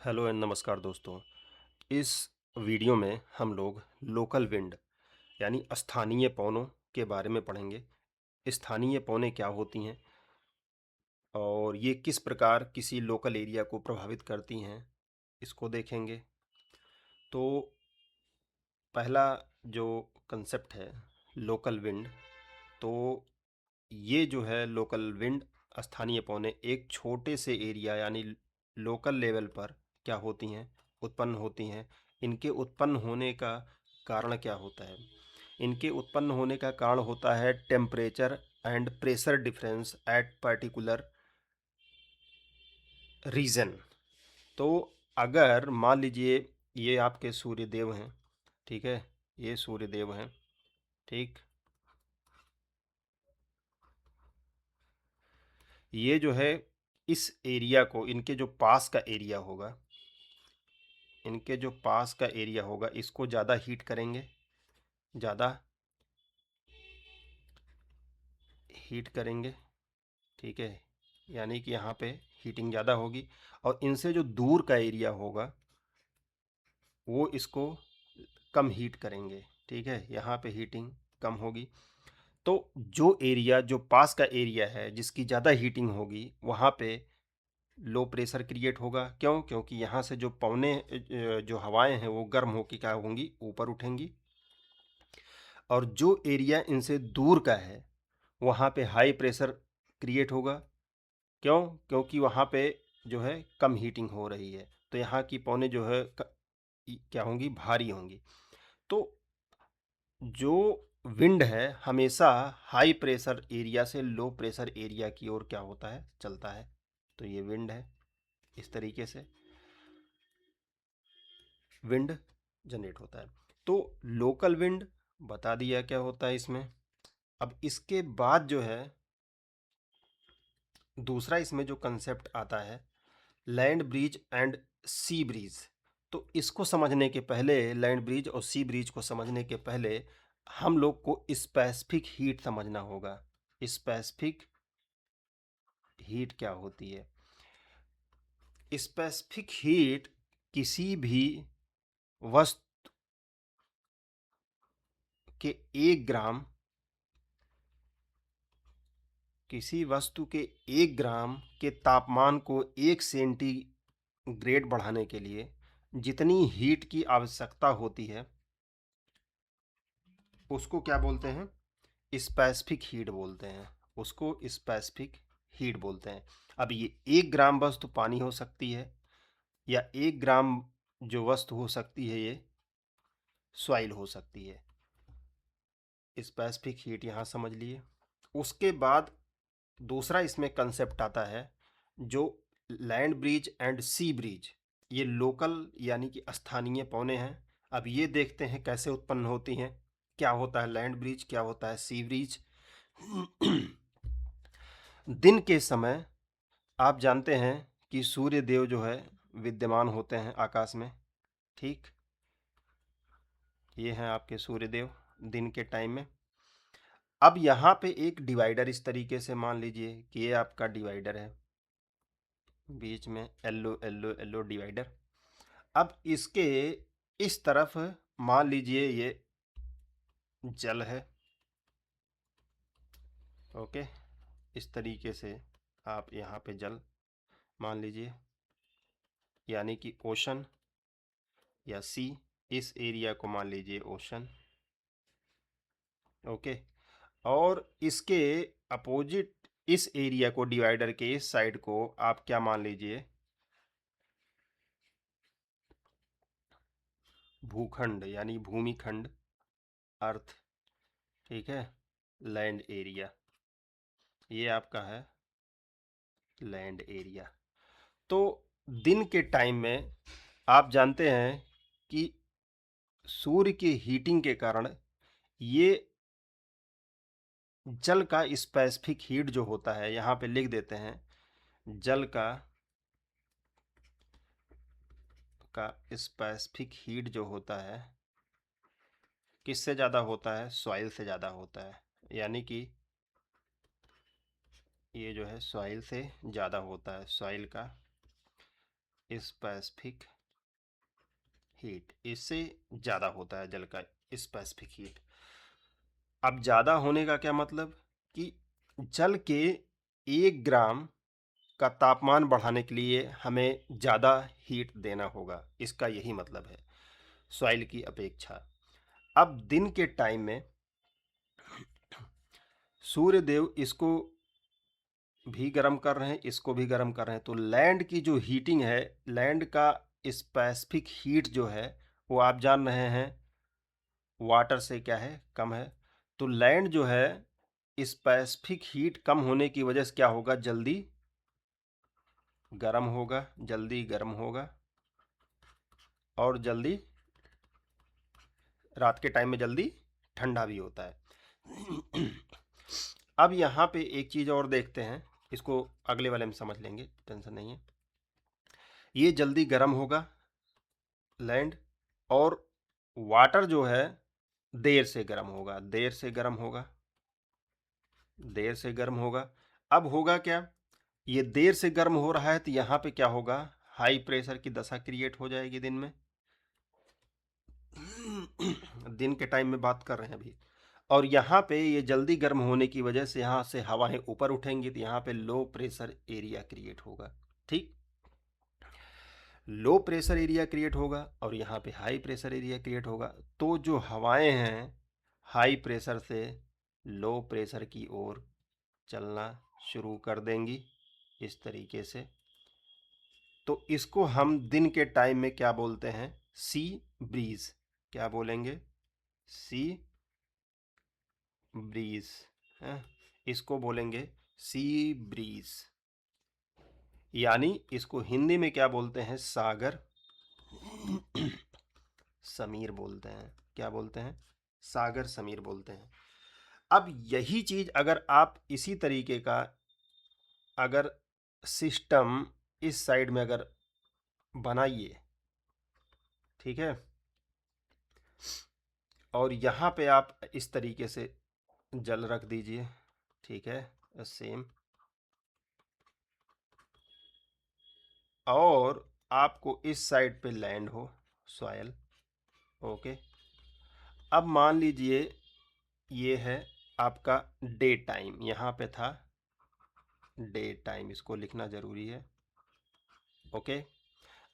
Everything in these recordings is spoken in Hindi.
हेलो एंड नमस्कार दोस्तों। इस वीडियो में हम लोग लोकल विंड यानी स्थानीय पवनों के बारे में पढ़ेंगे। स्थानीय पवनें क्या होती हैं और ये किस प्रकार किसी लोकल एरिया को प्रभावित करती हैं, इसको देखेंगे। तो पहला जो कंसेप्ट है लोकल विंड, तो ये जो है लोकल विंड स्थानीय पवनें एक छोटे से एरिया यानी लोकल लेवल पर क्या होती हैं, उत्पन्न होती हैं। इनके उत्पन्न होने का कारण क्या होता है? इनके उत्पन्न होने का कारण होता है temperature and pressure difference at particular region. तो अगर मान लीजिए ये आपके सूर्यदेव हैं, ठीक है, ये सूर्यदेव हैं, ठीक। ये जो है इस एरिया को, इनके जो पास का एरिया होगा, इनके जो पास का एरिया होगा इसको ज़्यादा हीट करेंगे, ज़्यादा हीट करेंगे, ठीक है। यानी कि यहाँ पे हीटिंग ज़्यादा होगी और इनसे जो दूर का एरिया होगा वो इसको कम हीट करेंगे, ठीक है। यहाँ पे हीटिंग कम होगी। तो जो एरिया, जो पास का एरिया है जिसकी ज़्यादा हीटिंग होगी, वहाँ पे लो प्रेशर क्रिएट होगा। क्यों? क्योंकि यहाँ से जो जो हवाएं हैं वो गर्म होकर क्या होंगी, ऊपर उठेंगी। और जो एरिया इनसे दूर का है वहाँ पे हाई प्रेशर क्रिएट होगा। क्यों? क्योंकि वहाँ पे जो है कम हीटिंग हो रही है, तो यहाँ की पौने जो है क्या होंगी, भारी होंगी। तो जो विंड है हमेशा हाई प्रेशर एरिया से लो प्रेशर एरिया की ओर क्या होता है, चलता है। तो ये विंड है, इस तरीके से विंड जनरेट होता है। तो लोकल विंड बता दिया क्या होता है इसमें। अब इसके बाद जो है दूसरा इसमें जो कंसेप्ट आता है land bridge and sea bridge. तो इसको समझने के पहले, लैंड ब्रिज और सी ब्रिज को समझने के पहले हम लोग को स्पेसिफिक हीट समझना होगा। स्पेसिफिक हीट क्या होती है? स्पेसिफिक हीट किसी भी वस्तु के 1 ग्राम, किसी वस्तु के 1 ग्राम के तापमान को 1 सेंटीग्रेड बढ़ाने के लिए जितनी हीट की आवश्यकता होती है उसको क्या बोलते हैं, स्पेसिफिक हीट बोलते हैं। उसको स्पेसिफिक हीट बोलते हैं। अब ये 1 ग्राम वस्तु पानी हो सकती है या 1 ग्राम जो वस्तु हो सकती है ये सॉइल हो सकती है। स्पेसिफिक हीट यहाँ समझ लिए। उसके बाद दूसरा इसमें कंसेप्ट आता है जो land bridge and sea bridge. ये लोकल यानी कि स्थानीय पौने हैं। अब ये देखते हैं कैसे उत्पन्न होती हैं, क्या होता है लैंड ब्रिज, क्या होता है सी ब्रिज। दिन के समय आप जानते हैं कि सूर्य देव जो है विद्यमान होते हैं आकाश में, ठीक। ये हैं आपके सूर्य देव दिन के टाइम में। अब यहाँ पे एक डिवाइडर इस तरीके से मान लीजिए कि ये आपका डिवाइडर है, बीच में येलो येलो येलो डिवाइडर। अब इसके इस तरफ मान लीजिए ये जल है, ओके। इस तरीके से आप यहाँ पे जल मान लीजिए, यानी कि ओशन या सी। इस एरिया को मान लीजिए ओशन, ओके। और इसके अपोजिट इस एरिया को, डिवाइडर के इस साइड को आप क्या मान लीजिए, भूखंड यानी भूमिखंड, अर्थ, ठीक है। लैंड एरिया, ये आपका है लैंड एरिया। तो दिन के टाइम में आप जानते हैं कि सूर्य की हीटिंग के कारण ये जल का स्पेसिफिक हीट जो होता है, यहाँ पे लिख देते हैं जल का स्पेसिफिक हीट जो होता है किससे ज़्यादा होता है, सॉइल से ज़्यादा होता है। यानी कि ये जो है सॉइल से ज़्यादा होता है, सॉइल का स्पेसिफिक हीट, इससे ज़्यादा होता है जल का स्पेसिफिक हीट। अब ज़्यादा होने का क्या मतलब कि जल के 1 ग्राम का तापमान बढ़ाने के लिए हमें ज़्यादा हीट देना होगा, इसका यही मतलब है सॉइल की अपेक्षा। अब दिन के टाइम में सूर्य देव इसको भी गर्म कर रहे हैं, इसको भी गर्म कर रहे हैं, तो लैंड की जो हीटिंग है, लैंड का स्पेसिफिक हीट जो है वो आप जान रहे हैं वाटर से क्या है, कम है। तो लैंड जो है स्पेसिफिक हीट कम होने की वजह से क्या होगा, जल्दी गर्म होगा, जल्दी गर्म होगा और जल्दी रात के टाइम में जल्दी ठंडा भी होता है। अब यहाँ पे एक चीज़ और देखते हैं, इसको अगले वाले में समझ लेंगे, टेंशन नहीं है। ये जल्दी गर्म होगा लैंड, और वाटर जो है देर से गर्म होगा, देर से गर्म होगा, देर से गर्म होगा। अब होगा क्या, ये देर से गर्म हो रहा है तो यहाँ पे क्या होगा, हाई प्रेशर की दशा क्रिएट हो जाएगी दिन में। दिन के टाइम में बात कर रहे हैं अभी। और यहाँ पे ये जल्दी गर्म होने की वजह से यहाँ से हवाएं ऊपर उठेंगी तो यहाँ पे लो प्रेशर एरिया क्रिएट होगा। ठीक, लो प्रेशर एरिया क्रिएट होगा और यहाँ पे हाई प्रेशर एरिया क्रिएट होगा। तो जो हवाएं हैं हाई प्रेशर से लो प्रेशर की ओर चलना शुरू कर देंगी इस तरीके से। तो इसको हम दिन के टाइम में क्या बोलते हैं, सी ब्रीज। क्या बोलेंगे, सी ब्रीज है, इसको बोलेंगे सी ब्रीज। यानी इसको हिंदी में क्या बोलते हैं, सागर समीर बोलते हैं। क्या बोलते हैं, सागर समीर बोलते हैं। अब यही चीज अगर आप इसी तरीके का अगर सिस्टम इस साइड में अगर बनाइए, ठीक है, और यहाँ पे आप इस तरीके से जल रख दीजिए, ठीक है, सेम, और आपको इस साइड पे लैंड हो सॉयल, ओके। अब मान लीजिए ये है आपका डे टाइम, यहाँ पे था डे टाइम, इसको लिखना जरूरी है, ओके।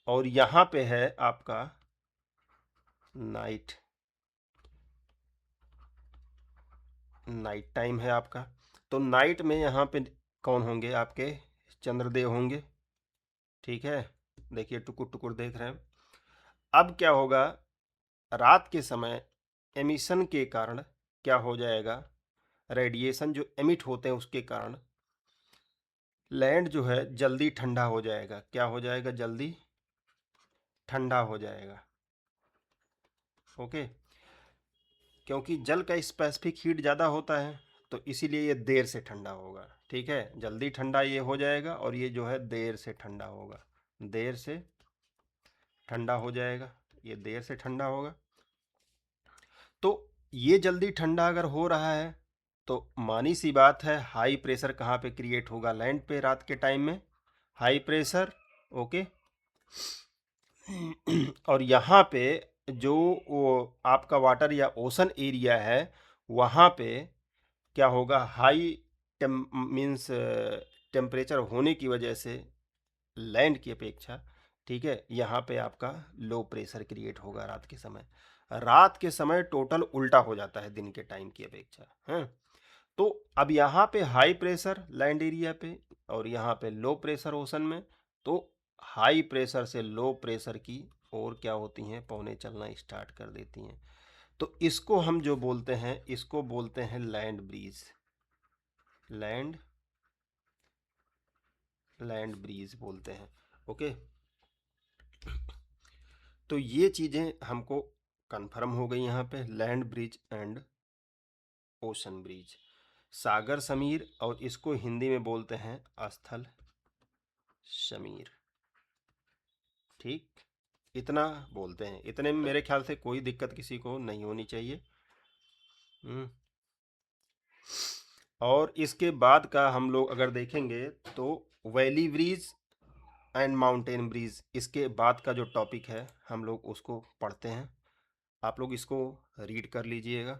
और यहाँ पे है आपका नाइट, नाइट टाइम है आपका। तो नाइट में यहाँ पे कौन होंगे, आपके चंद्रदेव होंगे, ठीक है। देखिए टुकुर टुकुर देख रहे हैं। अब क्या होगा, रात के समय एमिशन के कारण क्या हो जाएगा, रेडिएशन जो एमिट होते हैं उसके कारण लैंड जो है जल्दी ठंडा हो जाएगा। क्या हो जाएगा, जल्दी ठंडा हो जाएगा, ओके। क्योंकि जल का स्पेसिफिक हीट ज़्यादा होता है तो इसीलिए ये देर से ठंडा होगा, ठीक है। जल्दी ठंडा ये हो जाएगा और ये जो है देर से ठंडा होगा, देर से ठंडा हो जाएगा, ये देर से ठंडा होगा। तो ये जल्दी ठंडा अगर हो रहा है तो मानी सी बात है हाई प्रेशर कहाँ पे क्रिएट होगा, लैंड पे रात के टाइम में हाई प्रेशर, ओके। और यहाँ पे जो वो आपका वाटर या ओशन एरिया है वहाँ पे क्या होगा, हाई मीन्स टेम्परेचर होने की वजह से लैंड की अपेक्षा, ठीक है, यहाँ पे आपका लो प्रेशर क्रिएट होगा रात के समय। रात के समय टोटल उल्टा हो जाता है दिन के टाइम की अपेक्षा, है। तो अब यहाँ पे हाई प्रेशर लैंड एरिया पे और यहाँ पे लो प्रेशर ओशन में, तो हाई प्रेशर से लो प्रेशर की ओर क्या होती हैं, पौने चलना स्टार्ट कर देती हैं। तो इसको हम जो बोलते हैं, इसको बोलते हैं land breeze, land land breeze बोलते हैं, ओके। तो ये चीज़ें हमको कंफर्म हो गई यहाँ पे, land bridge and ocean bridge, सागर समीर, और इसको हिंदी में बोलते हैं स्थल समीर, ठीक। इतना बोलते हैं, इतने में मेरे ख्याल से कोई दिक्कत किसी को नहीं होनी चाहिए। और इसके बाद का हम लोग अगर देखेंगे तो valley breeze and mountain breeze, इसके बाद का जो टॉपिक है हम लोग उसको पढ़ते हैं। आप लोग इसको रीड कर लीजिएगा।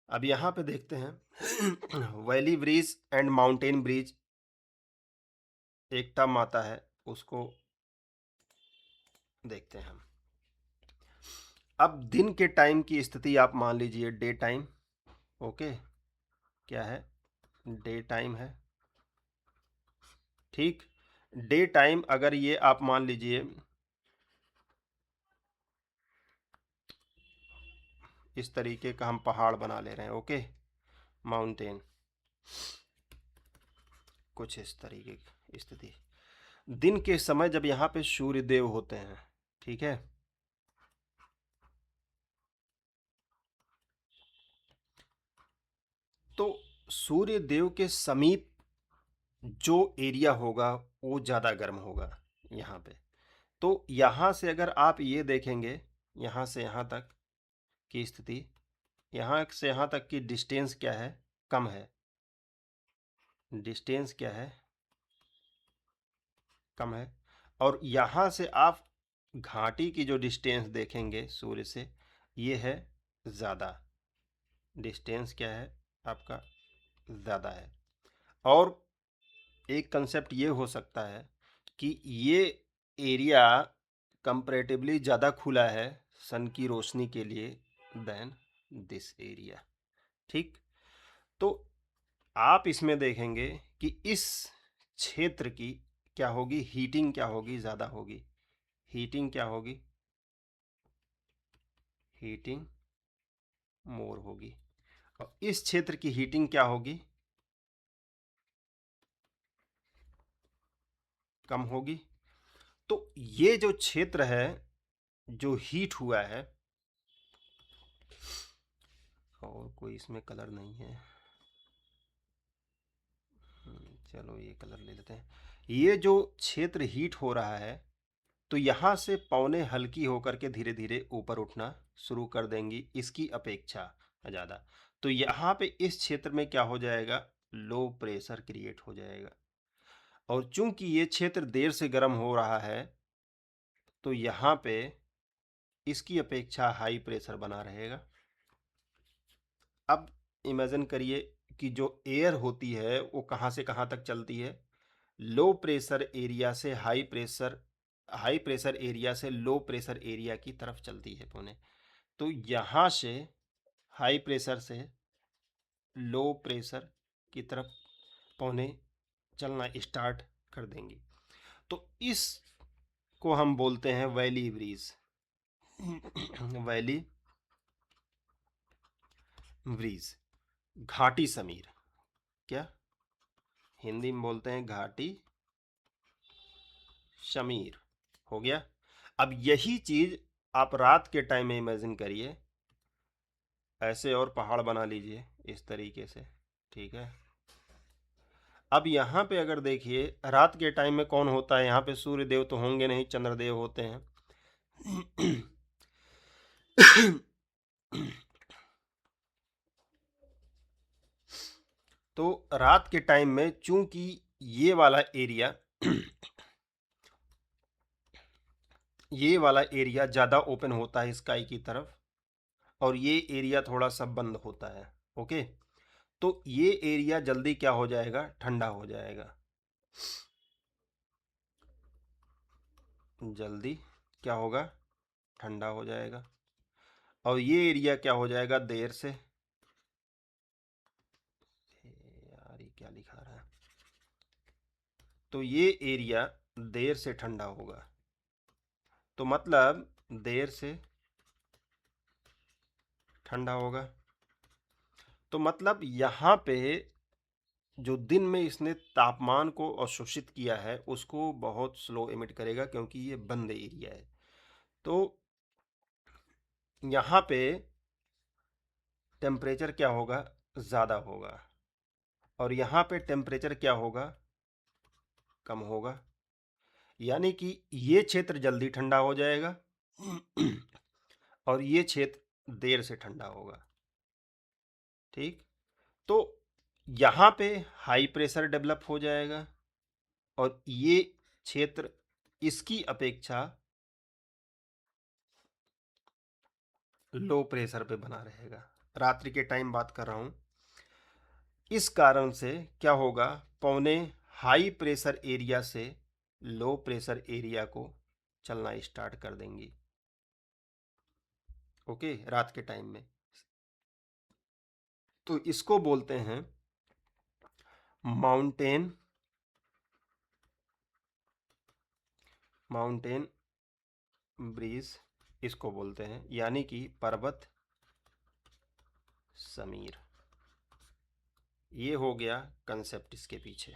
अब यहाँ पे देखते हैं valley breeze and mountain bridge, एक टर्म आता है, उसको देखते हैं हम। अब दिन के टाइम की स्थिति आप मान लीजिए डे टाइम। ओके, क्या है? डे टाइम है। ठीक, डे टाइम अगर ये आप मान लीजिए इस तरीके का हम पहाड़ बना ले रहे हैं। ओके, माउंटेन, कुछ इस तरीके की स्थिति, दिन के समय जब यहाँ पे सूर्य देव होते हैं, ठीक है, तो सूर्य देव के समीप जो एरिया होगा वो ज़्यादा गर्म होगा यहाँ पे। तो यहाँ से अगर आप ये देखेंगे, यहाँ से यहाँ तक की स्थिति, यहाँ से यहाँ तक की डिस्टेंस क्या है? कम है। डिस्टेंस क्या है? कम है। और यहाँ से आप घाटी की जो डिस्टेंस देखेंगे सूर्य से, ये है ज़्यादा। डिस्टेंस क्या है आपका? ज़्यादा है। और एक कंसेप्ट ये हो सकता है कि ये एरिया कंपैरेटिवली ज़्यादा खुला है सन की रोशनी के लिए देन दिस एरिया। ठीक, तो आप इसमें देखेंगे कि इस क्षेत्र की क्या होगी? हीटिंग क्या होगी? ज़्यादा होगी। हीटिंग क्या होगी? हीटिंग मोर होगी। और इस क्षेत्र की हीटिंग क्या होगी? कम होगी। तो ये जो क्षेत्र है जो हीट हुआ है, और कोई इसमें कलर नहीं है, चलो ये कलर ले लेते हैं। ये जो क्षेत्र हीट हो रहा है, तो यहाँ से पौने हल्की होकर के धीरे धीरे ऊपर उठना शुरू कर देंगी इसकी अपेक्षा ज़्यादा। तो यहाँ पे इस क्षेत्र में क्या हो जाएगा? लो प्रेशर क्रिएट हो जाएगा। और चूंकि ये क्षेत्र देर से गर्म हो रहा है, तो यहाँ पे इसकी अपेक्षा हाई प्रेशर बना रहेगा। अब इमेजिन करिए कि जो एयर होती है वो कहाँ से कहाँ तक चलती है? लो प्रेशर एरिया से हाई प्रेशर एरिया से लो प्रेशर एरिया की तरफ चलती है पुणे। तो यहाँ से हाई प्रेशर से लो प्रेशर की तरफ पौने चलना स्टार्ट कर देंगी। तो इस को हम बोलते हैं वैली ब्रीज। वैली ब्रीज, घाटी समीर। क्या हिंदी में बोलते हैं? घाटी शमीर। हो गया। अब यही चीज आप रात के टाइम में इमेजिन करिए, ऐसे और पहाड़ बना लीजिए इस तरीके से। ठीक है, अब यहाँ पे अगर देखिए रात के टाइम में कौन होता है? यहाँ पे सूर्य देव तो होंगे नहीं, चंद्रदेव होते हैं। तो रात के टाइम में चूंकि ये वाला एरिया ये वाला एरिया ज़्यादा ओपन होता है स्काई की तरफ, और ये एरिया थोड़ा सा बंद होता है। ओके, तो ये एरिया जल्दी क्या हो जाएगा? ठंडा हो जाएगा। जल्दी क्या होगा? ठंडा हो जाएगा। और ये एरिया क्या हो जाएगा? देर से। यार ये क्या लिखा रहा है? तो ये एरिया देर से ठंडा होगा। तो मतलब देर से ठंडा होगा। तो मतलब यहाँ पे जो दिन में इसने तापमान को अवशोषित किया है उसको बहुत स्लो एमिट करेगा, क्योंकि ये बंद एरिया है। तो यहाँ पे टेम्परेचर क्या होगा? ज़्यादा होगा। और यहाँ पे टेम्परेचर क्या होगा? कम होगा। यानी कि ये क्षेत्र जल्दी ठंडा हो जाएगा और ये क्षेत्र देर से ठंडा होगा। ठीक, तो यहाँ पे हाई प्रेशर डेवलप हो जाएगा और ये क्षेत्र इसकी अपेक्षा लो प्रेशर पे बना रहेगा। रात्रि के टाइम बात कर रहा हूं। इस कारण से क्या होगा, पौने हाई प्रेशर एरिया से लो प्रेशर एरिया को चलना स्टार्ट कर देंगी। ओके, रात के टाइम में। तो इसको बोलते हैं माउंटेन ब्रीज, इसको बोलते हैं, यानी कि पर्वत समीर। ये हो गया कंसेप्ट इसके पीछे।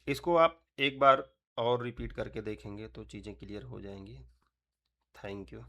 इसको आप एक बार और रिपीट करके देखेंगे तो चीज़ें क्लियर हो जाएंगी। Thank you.